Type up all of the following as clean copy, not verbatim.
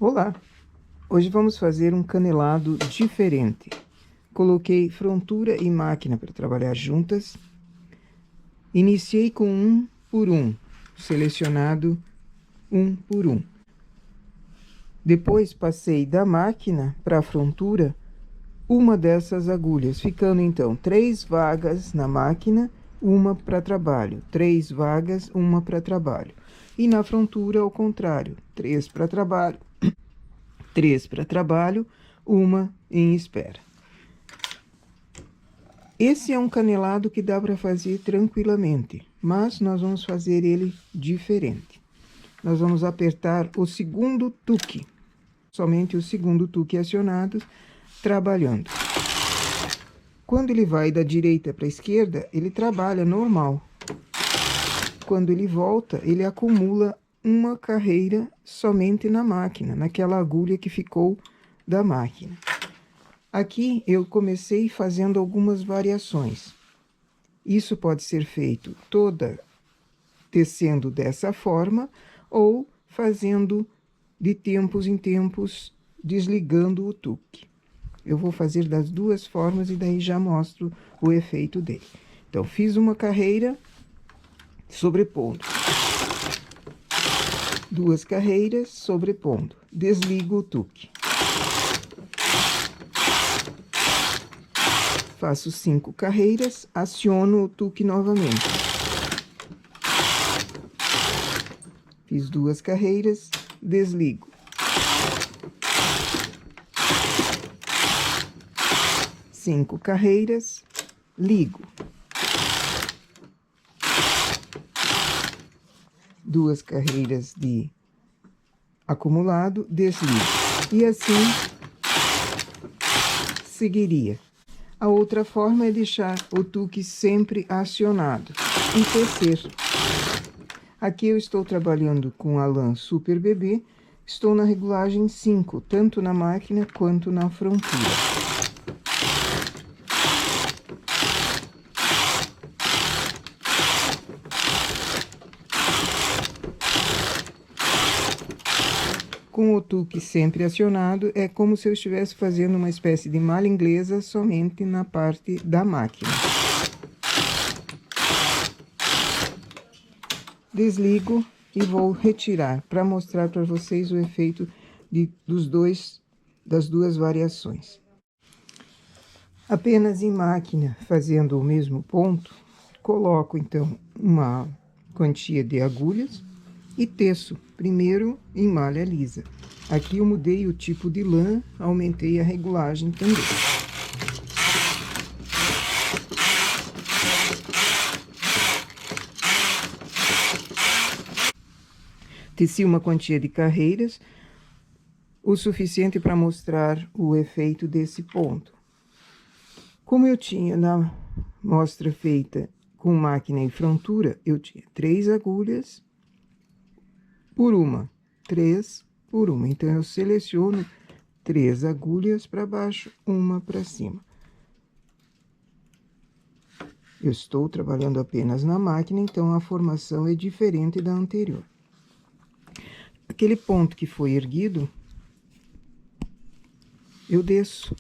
Olá! Hoje vamos fazer um canelado diferente. Coloquei frontura e máquina para trabalhar juntas. Iniciei com 1 por 1, selecionado 1 por 1. Depois passei da máquina para a frontura uma dessas agulhas, ficando então 3 vagas na máquina, uma para trabalho, 3 vagas, uma para trabalho. E na frontura, ao contrário, 3 para trabalho, 3 para trabalho, uma em espera. Esse é um canelado que dá para fazer tranquilamente, mas nós vamos fazer ele diferente. Nós vamos apertar o segundo tuque, somente o segundo tuque acionado, trabalhando. Quando ele vai da direita para a esquerda, ele trabalha normal. Quando ele volta, ele acumula uma carreira somente na máquina, naquela agulha que ficou da máquina. Aqui eu comecei fazendo algumas variações. Isso pode ser feito toda tecendo dessa forma ou fazendo de tempos em tempos, desligando o tuque. Eu vou fazer das duas formas e daí já mostro o efeito dele. Então, fiz uma carreira sobrepondo. 2 carreiras sobrepondo. Desligo o tuque. Faço 5 carreiras, aciono o tuque novamente. Fiz 2 carreiras, desligo. Cinco carreiras, ligo. 2 carreiras de acumulado, desligo. E assim seguiria. A outra forma é deixar o tuque sempre acionado e tecer. Aqui eu estou trabalhando com a lã Super Bebê, estou na regulagem 5, tanto na máquina quanto na frontura. Com o tuque sempre acionado, é como se eu estivesse fazendo uma espécie de malha inglesa somente na parte da máquina. Desligo e vou retirar para mostrar para vocês o efeito das duas variações. Apenas em máquina, fazendo o mesmo ponto, coloco então uma quantia de agulhas e teço primeiro em malha lisa. Aqui eu mudei o tipo de lã, aumentei a regulagem também. Teci uma quantia de carreiras, o suficiente para mostrar o efeito desse ponto. Como eu tinha na mostra feita com máquina e frontura, eu tinha 3 agulhas por uma, 3 por uma. Então, eu seleciono 3 agulhas para baixo, uma para cima. Eu estou trabalhando apenas na máquina, então a formação é diferente da anterior. Aquele ponto que foi erguido, eu desço.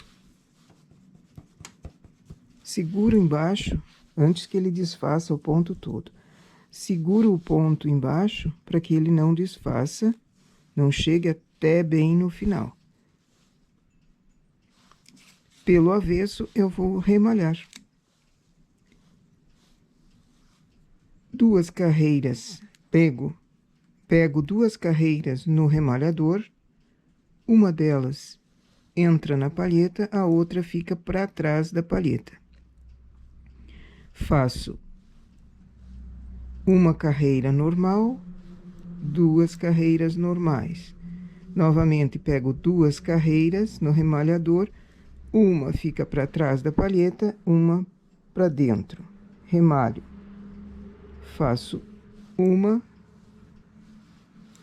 Seguro embaixo, antes que ele desfaça o ponto todo. Seguro o ponto embaixo para que ele não desfaça, não chegue até bem no final. Pelo avesso, eu vou remalhar. 2 carreiras, pego 2 carreiras no remalhador, uma delas entra na palheta, a outra fica para trás da palheta. Faço uma carreira normal, 2 carreiras normais. Novamente, pego 2 carreiras no remalhador, uma fica para trás da palheta, uma para dentro. Remalho. Faço 1,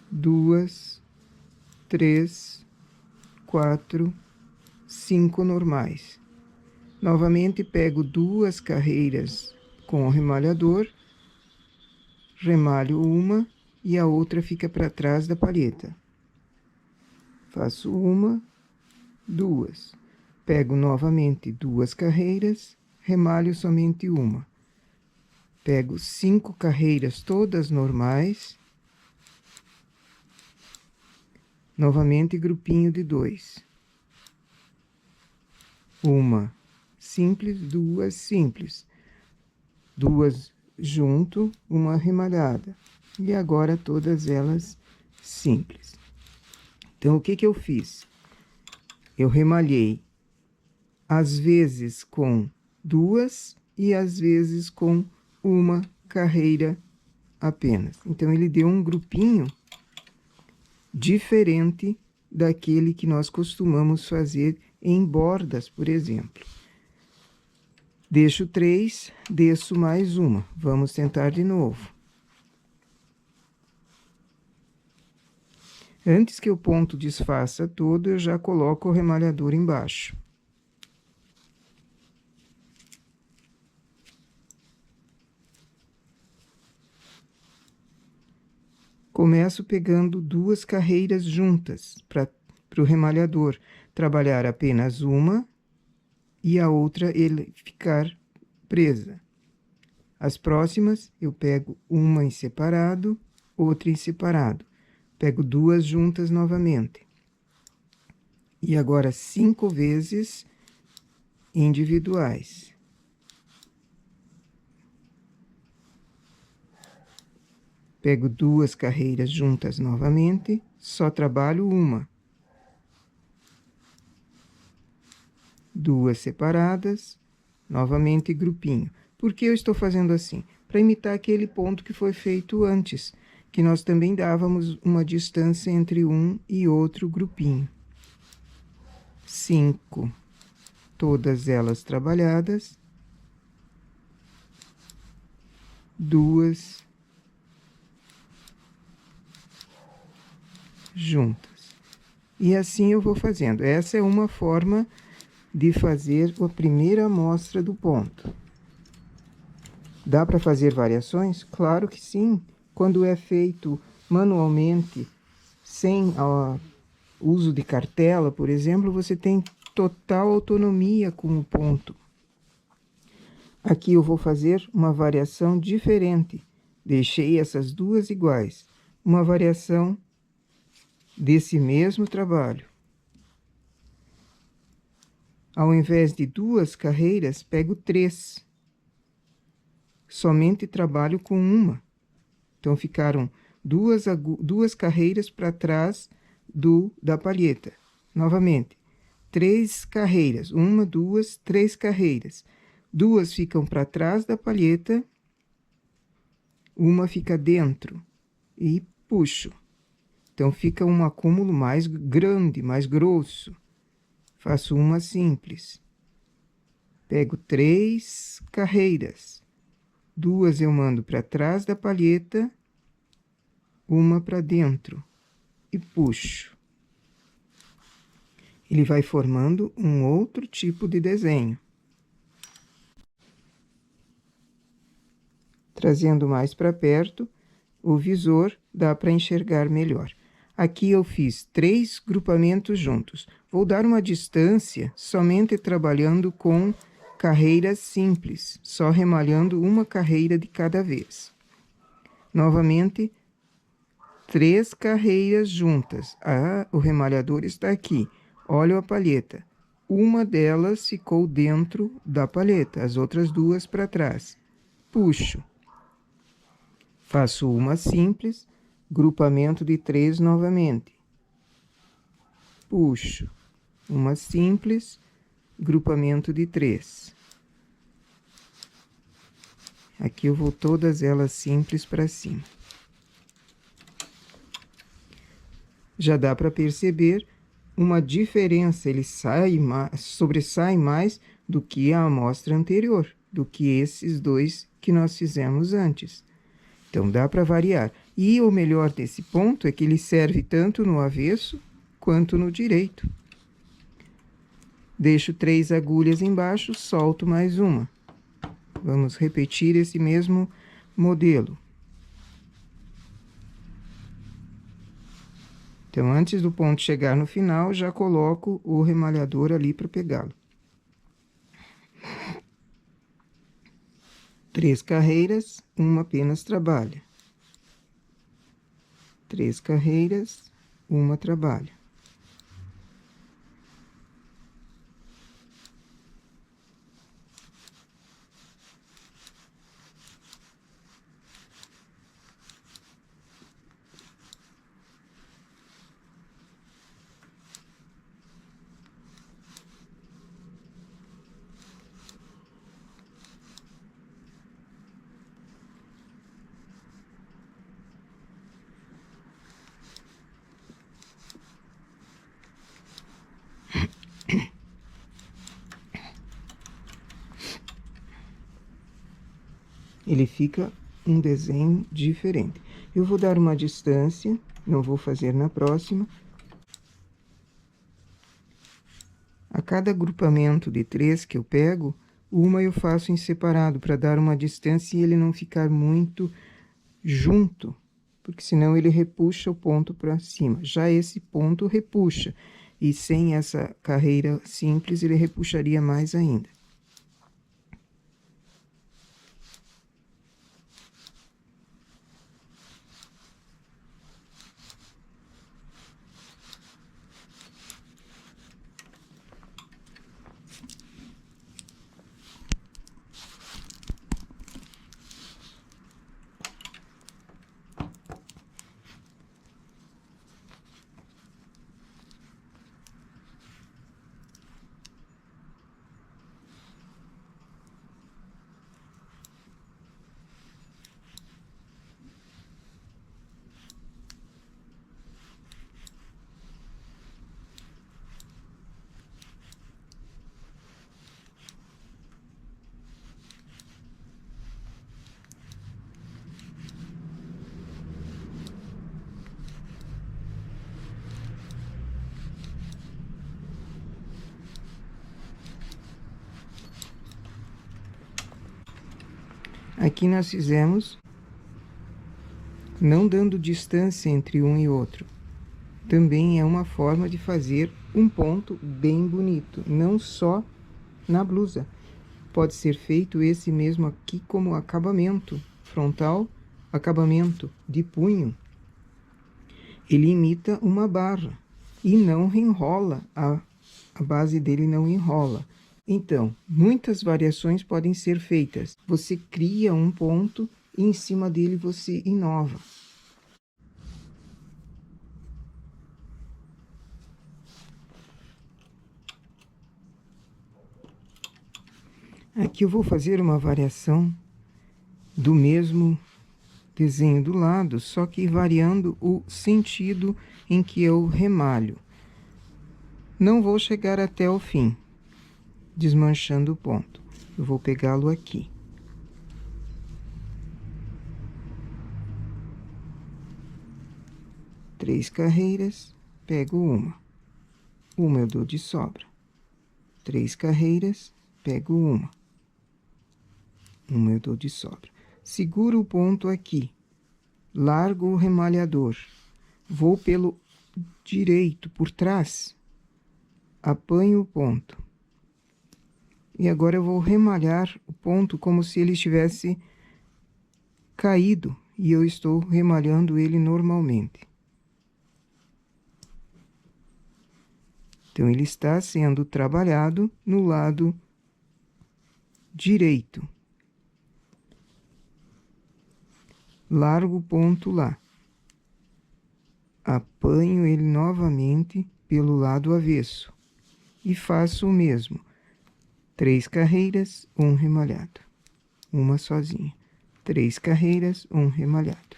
2, 3, 4, 5 normais. Novamente, pego 2 carreiras com o remalhador, remalho uma e a outra fica para trás da palheta. Faço uma, duas. Pego novamente 2 carreiras, remalho somente uma. Pego 5 carreiras todas normais. Novamente grupinho de 2. Uma simples, 2 simples. 2 junto, uma remalhada. E agora todas elas simples. Então, o que que eu fiz? Eu remalhei às vezes com 2 e às vezes com uma carreira apenas. Então, ele deu um grupinho diferente daquele que nós costumamos fazer em bordas, por exemplo. Deixo 3, desço mais uma. Vamos tentar de novo. Antes que o ponto desfaça todo, eu já coloco o remalhador embaixo. Começo pegando 2 carreiras juntas para o remalhador trabalhar apenas uma e a outra ele ficar presa. As próximas eu pego uma em separado, outra em separado. Pego 2 juntas novamente. E agora 5 vezes individuais. Pego 2 carreiras juntas novamente, só trabalho uma. 2 separadas, novamente grupinho. Por que eu estou fazendo assim? Para imitar aquele ponto que foi feito antes, que nós também dávamos uma distância entre um e outro grupinho. 5, todas elas trabalhadas. 2 juntas. E assim eu vou fazendo. Essa é uma forma de fazer a primeira amostra do ponto. Dá para fazer variações? Claro que sim. Quando é feito manualmente, sem uso de cartela, por exemplo, você tem total autonomia com o ponto. Aqui eu vou fazer uma variação diferente. Deixei essas 2 iguais. Uma variação desse mesmo trabalho. Ao invés de 2 carreiras, pego 3. Somente trabalho com uma. Então, ficaram 2 carreiras para trás da palheta. Novamente, 3 carreiras. 1, 2, 3 carreiras. 2 ficam para trás da palheta, uma fica dentro e puxo. Então, fica um acúmulo mais grande, mais grosso. Faço uma simples. Pego 3 carreiras. 2 eu mando para trás da palheta, uma para dentro e puxo. Ele vai formando um outro tipo de desenho. Trazendo mais para perto, o visor dá para enxergar melhor. Aqui eu fiz 3 grupamentos juntos. Vou dar uma distância somente trabalhando com carreiras simples, só remalhando uma carreira de cada vez. Novamente, 3 carreiras juntas. O remalhador está aqui. Olha a palheta. Uma delas ficou dentro da palheta, as outras 2 para trás. Puxo. Faço uma simples, grupamento de 3 novamente. Puxo. Uma simples, grupamento de 3. Aqui eu vou todas elas simples para cima. Já dá para perceber uma diferença, ele sobressai mais do que a amostra anterior, do que esses 2 que nós fizemos antes. Então, dá para variar. E o melhor desse ponto é que ele serve tanto no avesso quanto no direito. Deixo 3 agulhas embaixo, solto mais uma. Vamos repetir esse mesmo modelo. Então, antes do ponto chegar no final, já coloco o remalhador ali para pegá-lo. 3 carreiras, uma apenas trabalha. 3 carreiras, uma trabalha. Ele fica um desenho diferente. Eu vou dar uma distância, não vou fazer na próxima. A cada agrupamento de 3 que eu pego, uma eu faço em separado, para dar uma distância e ele não ficar muito junto, porque senão ele repuxa o ponto para cima. Já esse ponto repuxa, e sem essa carreira simples, ele repuxaria mais ainda. Aqui nós fizemos não dando distância entre um e outro. Também é uma forma de fazer um ponto bem bonito, não só na blusa. Pode ser feito esse mesmo aqui como acabamento frontal, acabamento de punho. Ele imita uma barra e não enrola, a base dele não enrola. Então, muitas variações podem ser feitas. Você cria um ponto e em cima dele você inova. Aqui eu vou fazer uma variação do mesmo desenho do lado, só que variando o sentido em que eu remalho. Não vou chegar até o fim, desmanchando o ponto. Eu vou pegá-lo aqui. Três carreiras, pego uma. Uma eu dou de sobra. 3 carreiras, pego uma. Uma eu dou de sobra. Seguro o ponto aqui. Largo o remalhador. Vou pelo direito, por trás. Apanho o ponto. E agora eu vou remalhar o ponto como se ele estivesse caído. E eu estou remalhando ele normalmente. Então, ele está sendo trabalhado no lado direito. Largo o ponto lá. Apanho ele novamente pelo lado avesso. E faço o mesmo. 3 carreiras, um remalhado. Uma sozinha. 3 carreiras, um remalhado.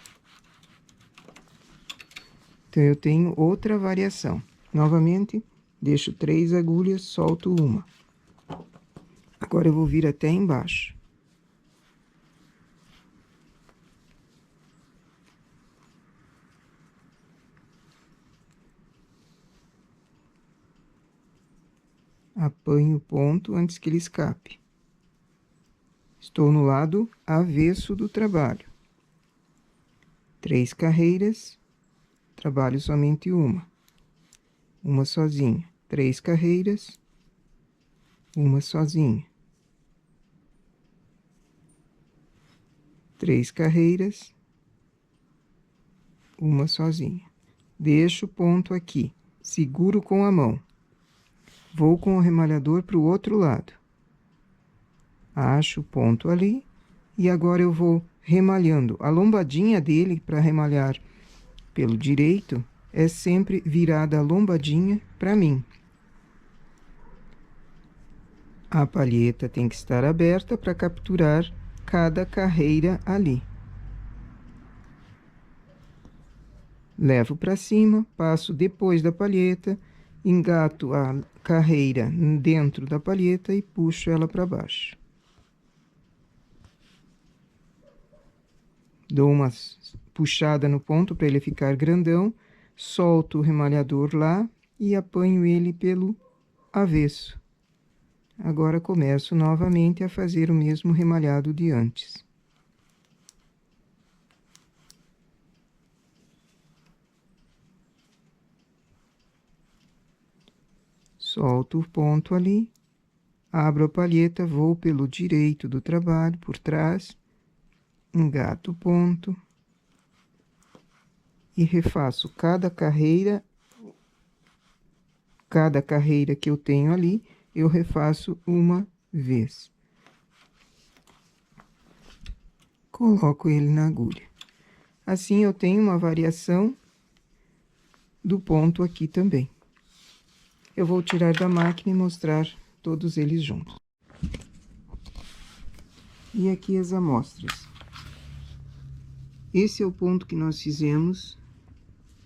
Então, eu tenho outra variação. Novamente, deixo 3 agulhas, solto uma. Agora, eu vou vir até embaixo. Apanho o ponto antes que ele escape. Estou no lado avesso do trabalho. 3 carreiras, trabalho somente uma. uma sozinha, 3 carreiras, uma sozinha, 3 carreiras, uma sozinha. Deixo o ponto aqui, seguro com a mão. Vou com o remalhador para o outro lado. Acho o ponto ali e agora eu vou remalhando. A lombadinha dele para remalhar pelo direito é sempre virada a lombadinha para mim. A palheta tem que estar aberta para capturar cada carreira ali. Levo para cima, passo depois da palheta, engato a carreira dentro da palheta e puxo ela para baixo. Dou uma puxada no ponto para ele ficar grandão, solto o remalhador lá e apanho ele pelo avesso. Agora começo novamente a fazer o mesmo remalhado de antes. Solto o ponto ali, abro a palheta, vou pelo direito do trabalho, por trás, engato o ponto e refaço cada carreira que eu tenho ali, eu refaço uma vez. Coloco ele na agulha. Assim eu tenho uma variação do ponto aqui também. Eu vou tirar da máquina e mostrar todos eles juntos. E aqui as amostras. Esse é o ponto que nós fizemos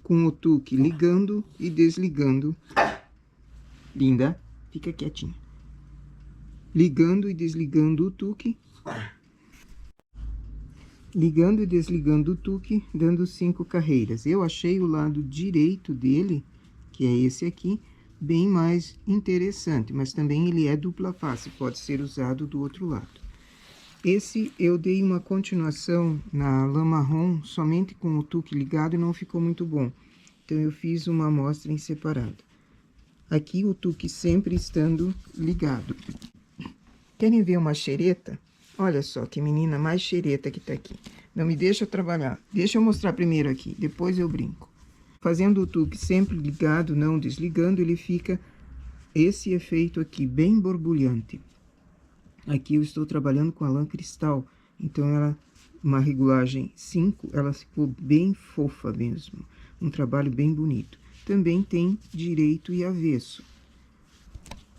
com o tuque ligando e desligando. Linda, fica quietinha. Ligando e desligando o tuque. Ligando e desligando o tuque, dando 5 carreiras. Eu achei o lado direito dele, que é esse aqui, bem mais interessante, mas também ele é dupla face, pode ser usado do outro lado. Esse eu dei uma continuação na lã marrom, somente com o tuque ligado e não ficou muito bom. Então, eu fiz uma amostra em separado. Aqui o tuque sempre estando ligado. Querem ver uma xereta? Olha só que menina mais xereta que tá aqui. Não me deixa trabalhar. Deixa eu mostrar primeiro aqui, depois eu brinco. Fazendo o tuque sempre ligado, não desligando, ele fica esse efeito aqui, bem borbulhante. Aqui eu estou trabalhando com a lã cristal, então ela, uma regulagem 5, ela ficou bem fofa mesmo. Um trabalho bem bonito. Também tem direito e avesso.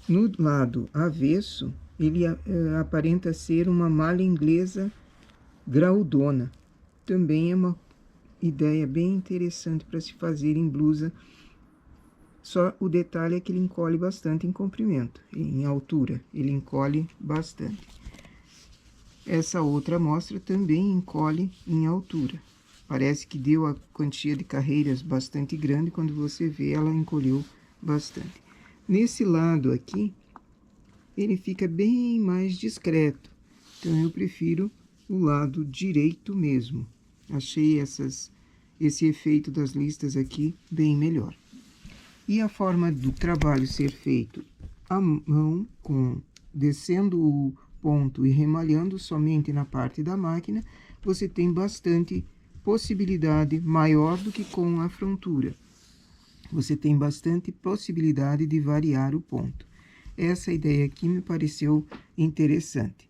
No lado avesso, ele aparenta ser uma malha inglesa graudona. Também é uma ideia bem interessante para se fazer em blusa. Só o detalhe é que ele encolhe bastante em comprimento, em altura, ele encolhe bastante. Essa outra amostra também encolhe em altura. Parece que deu a quantia de carreiras bastante grande, quando você vê ela encolheu bastante. Nesse lado aqui, ele fica bem mais discreto, então eu prefiro o lado direito mesmo. Achei esse efeito das listas aqui bem melhor. E a forma do trabalho ser feito à mão, descendo o ponto e remalhando somente na parte da máquina, você tem bastante possibilidade, maior do que com a frontura. Você tem bastante possibilidade de variar o ponto. Essa ideia aqui me pareceu interessante.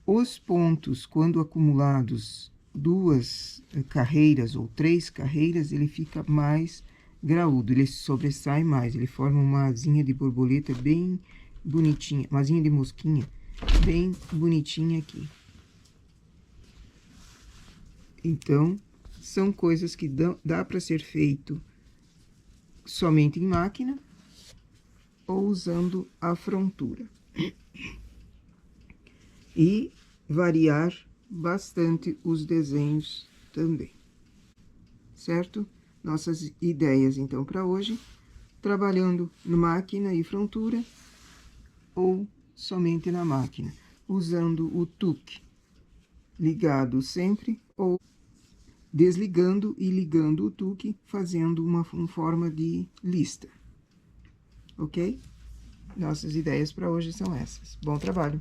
Os pontos, quando acumulados 2 carreiras ou 3 carreiras, ele fica mais graúdo, ele sobressai mais, ele forma uma asinha de borboleta bem bonitinha, uma asinha de mosquinha bem bonitinha aqui. Então, são coisas que dá para ser feito somente em máquina ou usando a frontura. E variar bastante os desenhos também. Certo? Nossas ideias, então, para hoje, trabalhando na máquina e frontura ou somente na máquina, usando o tuque ligado sempre ou desligando e ligando o tuque, fazendo uma forma de lista. ok? Nossas ideias para hoje são essas. Bom trabalho!